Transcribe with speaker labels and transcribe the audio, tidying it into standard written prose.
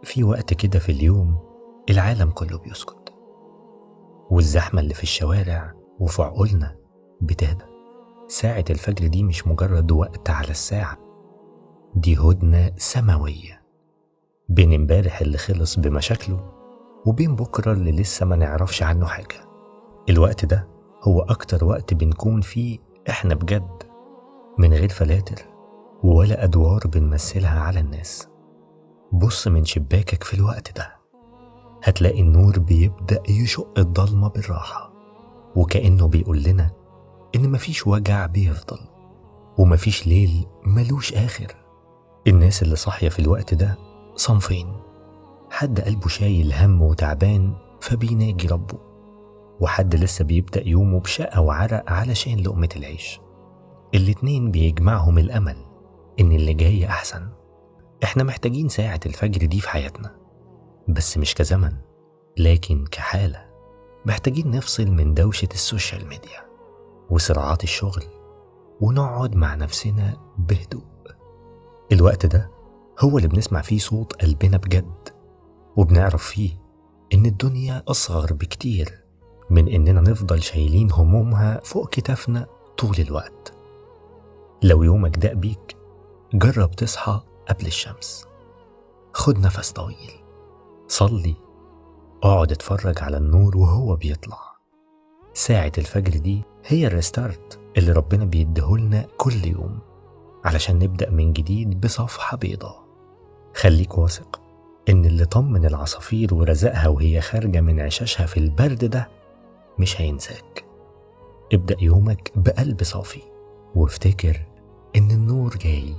Speaker 1: في وقت كده في اليوم العالم كله بيسكت، والزحمة اللي في الشوارع وفي عقولنا بتهدى. ساعة الفجر دي مش مجرد وقت على الساعة، دي هدنة سماوية بين امبارح اللي خلص بمشاكله وبين بكرة اللي لسه ما نعرفش عنه حاجة. الوقت ده هو أكتر وقت بنكون فيه إحنا بجد، من غير فلاتر ولا أدوار بنمثلها على الناس. بص من شباكك في الوقت ده، هتلاقي النور بيبدأ يشق الضلمة بالراحة، وكأنه بيقول لنا إن مفيش وجع بيفضل ومفيش ليل ملوش آخر. الناس اللي صاحية في الوقت ده صنفين: حد قلبه شايل هم وتعبان فبيناجي ربه، وحد لسه بيبدأ يومه بشقة وعرق علشان لقمة العيش. الاتنين بيجمعهم الأمل إن اللي جاي أحسن. إحنا محتاجين ساعة الفجر دي في حياتنا، بس مش كزمن لكن كحالة. محتاجين نفصل من دوشة السوشيال ميديا وصراعات الشغل ونقعد مع نفسنا بهدوء. الوقت ده هو اللي بنسمع فيه صوت قلبنا بجد، وبنعرف فيه إن الدنيا أصغر بكتير من إننا نفضل شايلين همومها فوق كتافنا طول الوقت. لو يومك داق بيك، جرب تصحى قبل الشمس، خد نفس طويل، صلي، اقعد اتفرج على النور وهو بيطلع. ساعة الفجر دي هي الريستارت اللي ربنا بيديهولنا كل يوم علشان نبدأ من جديد بصفحة بيضاء. خليك واثق إن اللي طمن العصافير ورزقها وهي خارجة من عشاشها في البرد ده مش هينساك. ابدأ يومك بقلب صافي، وافتكر إن النور جاي.